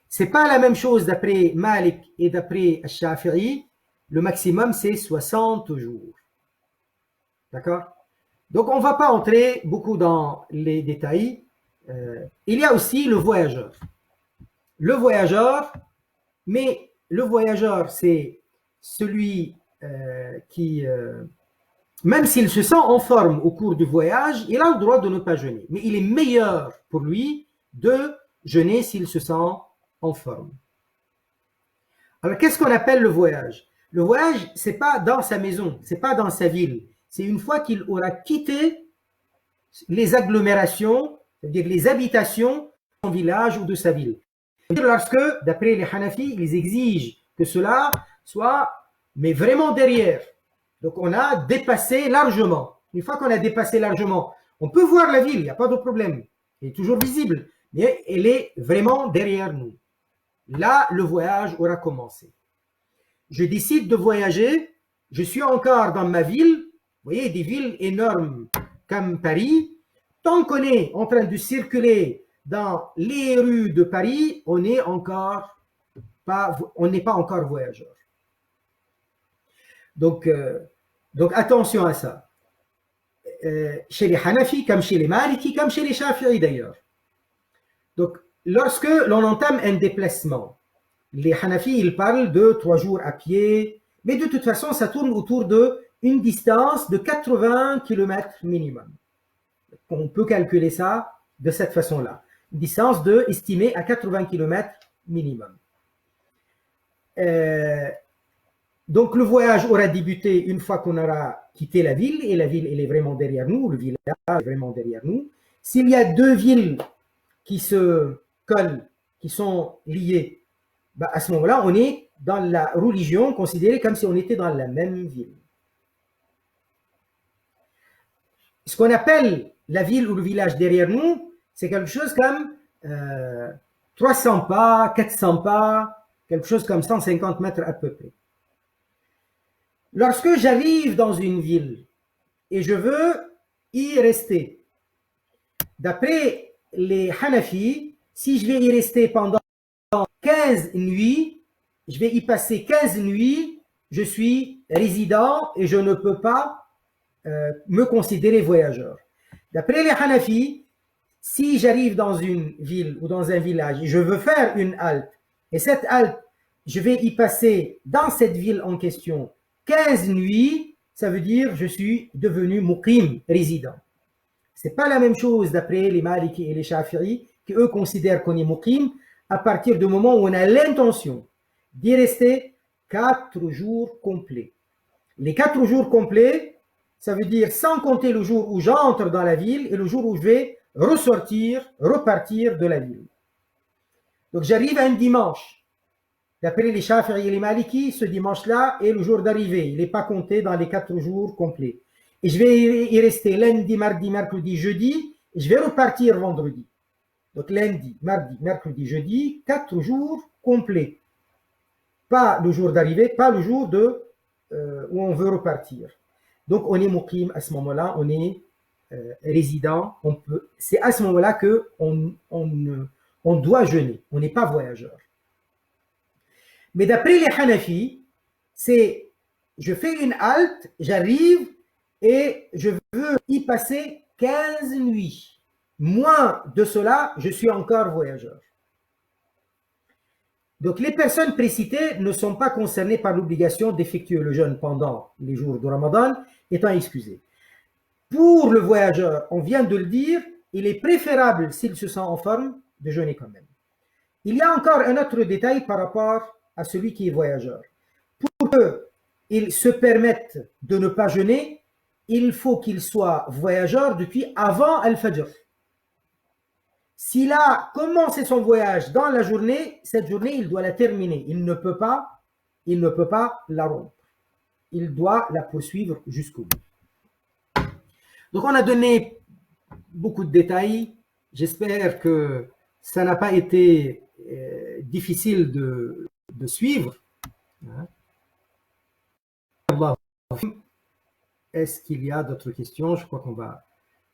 C'est pas la même chose d'après Malik et d'après Shafi'i, le maximum c'est 60 jours. D'accord? Donc on ne va pas entrer beaucoup dans les détails. Il y a aussi le voyageur. Le voyageur, mais le voyageur c'est celui qui, même s'il se sent en forme au cours du voyage, il a le droit de ne pas jeûner. Mais il est meilleur pour lui de jeûner s'il se sent en forme. Alors, qu'est-ce qu'on appelle le voyage? Le voyage, ce n'est pas dans sa maison, ce n'est pas dans sa ville. C'est une fois qu'il aura quitté les agglomérations, c'est-à-dire les habitations de son village ou de sa ville. Lorsque, d'après les Hanafi, ils exigent que cela soit mais vraiment derrière. Donc on a dépassé largement. Une fois qu'on a dépassé largement, on peut voir la ville, il n'y a pas de problème. Elle est toujours visible, mais elle est vraiment derrière nous. Là, le voyage aura commencé. Je décide de voyager, je suis encore dans ma ville, vous voyez, des villes énormes comme Paris. Tant qu'on est en train de circuler dans les rues de Paris, on n'est pas encore voyageur. Donc attention à ça. Chez les Hanafi, comme chez les Maliki, comme chez les Shafi'i d'ailleurs. Donc, lorsque l'on entame un déplacement, les Hanafi, ils parlent de 3 jours à pied, mais de toute façon, ça tourne autour d'une distance de 80 km minimum. On peut calculer ça de cette façon-là. Une distance estimée à 80 km minimum. Donc le voyage aura débuté une fois qu'on aura quitté la ville, et la ville elle est vraiment derrière nous, le village est vraiment derrière nous. S'il y a 2 villes qui se collent, qui sont liées, bah, à ce moment-là, on est dans la religion considérée comme si on était dans la même ville. Ce qu'on appelle la ville ou le village derrière nous, c'est quelque chose comme 300 pas, 400 pas, quelque chose comme 150 mètres à peu près. Lorsque j'arrive dans une ville et je veux y rester, d'après les Hanafis, si je vais y rester pendant 15 nuits, je vais y passer 15 nuits, je suis résident et je ne peux pas me considérer voyageur. D'après les Hanafis, si j'arrive dans une ville ou dans un village et je veux faire une halte, et cette halte, je vais y passer dans cette ville en question 15 nuits, ça veut dire je suis devenu muqim, résident. C'est pas la même chose d'après les Maliki et les Shafi'i, qui eux considèrent qu'on est muqim à partir du moment où on a l'intention d'y rester 4 jours complets. Les 4 jours complets, ça veut dire sans compter le jour où j'entre dans la ville et le jour où je vais ressortir, repartir de la ville. Donc j'arrive un dimanche. D'après les Shafi'i et les Maliki, ce dimanche-là est le jour d'arrivée. Il n'est pas compté dans les 4 jours complets. Et je vais y rester lundi, mardi, mercredi, jeudi. Et je vais repartir vendredi. Donc lundi, mardi, mercredi, jeudi, 4 jours complets. Pas le jour d'arrivée, pas le jour où on veut repartir. Donc on est muqim à ce moment-là, on est résident. C'est à ce moment-là qu'on doit jeûner. On n'est pas voyageur. Mais d'après les Hanafis, c'est je fais une halte, j'arrive et je veux y passer 15 nuits. Moins de cela, je suis encore voyageur. Donc les personnes précitées ne sont pas concernées par l'obligation d'effectuer le jeûne pendant les jours de Ramadan, étant excusées. Pour le voyageur, on vient de le dire, il est préférable, s'il se sent en forme, de jeûner quand même. Il y a encore un autre détail par rapport à celui qui est voyageur. Pour qu'il se permette de ne pas jeûner, il faut qu'il soit voyageur depuis avant Al-Fajr. S'il a commencé son voyage dans la journée, cette journée, il doit la terminer. Il ne peut pas la rompre. Il doit la poursuivre jusqu'au bout. Donc on a donné beaucoup de détails. J'espère que ça n'a pas été difficile de suivre. Est-ce qu'il y a d'autres questions? Je crois qu'on va...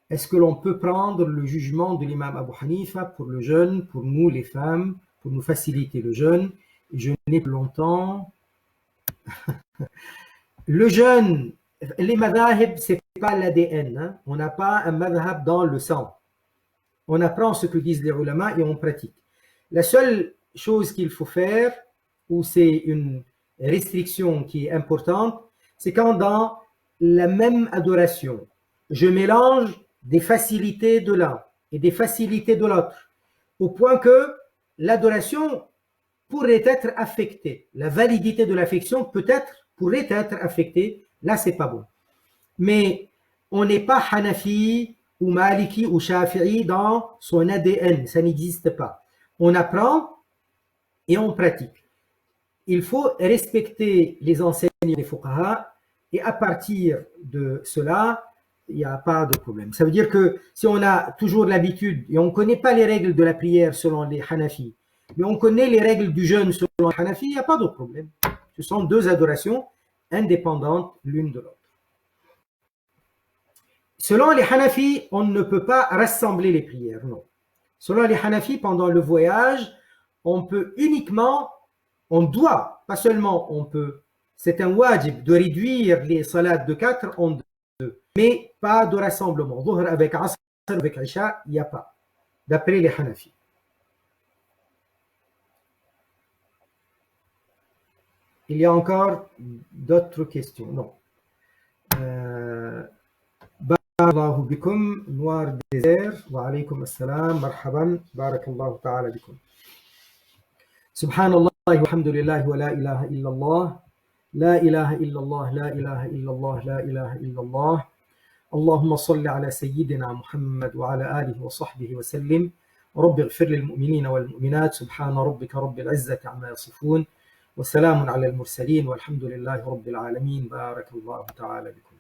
Est-ce que l'on peut prendre le jugement de l'imam Abu Hanifa pour le jeûne, pour nous les femmes, pour nous faciliter le jeûne, et jeûner plus longtemps? Le jeûne, les madhahib, c'est pas l'ADN. Hein? On n'a pas un madhab dans le sang. On apprend ce que disent les ulama et on pratique. La seule chose qu'il faut faire, ou c'est une restriction qui est importante, c'est quand dans la même adoration, je mélange des facilités de l'un et des facilités de l'autre, au point que l'adoration pourrait être affectée. La validité de l'affection pourrait être affectée. Là, c'est pas bon. Mais on n'est pas Hanafi ou Maliki ou Shafi'i dans son ADN. Ça n'existe pas. On apprend et on pratique. Il faut respecter les enseignements des fuqaha et à partir de cela, il n'y a pas de problème. Ça veut dire que si on a toujours l'habitude et on ne connaît pas les règles de la prière selon les Hanafi, mais on connaît les règles du jeûne selon les Hanafi, il n'y a pas de problème. Ce sont deux adorations indépendantes l'une de l'autre. Selon les Hanafi, on ne peut pas rassembler les prières, non. Selon les Hanafi, pendant le voyage, on peut uniquement, on doit, pas seulement on peut, c'est un wajib de réduire les salats de 4 en 2, mais pas de rassemblement. Dhuhr avec Asr, avec Isha, il n'y a pas, d'après les Hanafi. Il y a encore d'autres questions? Non. Barakallahu bikum, Noir Désert, wa alaykum assalam, marhaban, barakallahu ta'ala bikum. Subhanallah, walhamdulillah, wa la ilaha illallah, la ilaha illallah, la ilaha illallah, la ilaha illallah. Allahumma salli ala sayyidina Muhammad wa ala alihi wa sahbihi wa sallim. رب اغفر للمؤمنين والمؤمنات. سبحان ربك رب العزة عما يصفون، وسلام على المرسلين، والحمد لله رب العالمين. بارك الله تعالى بكم.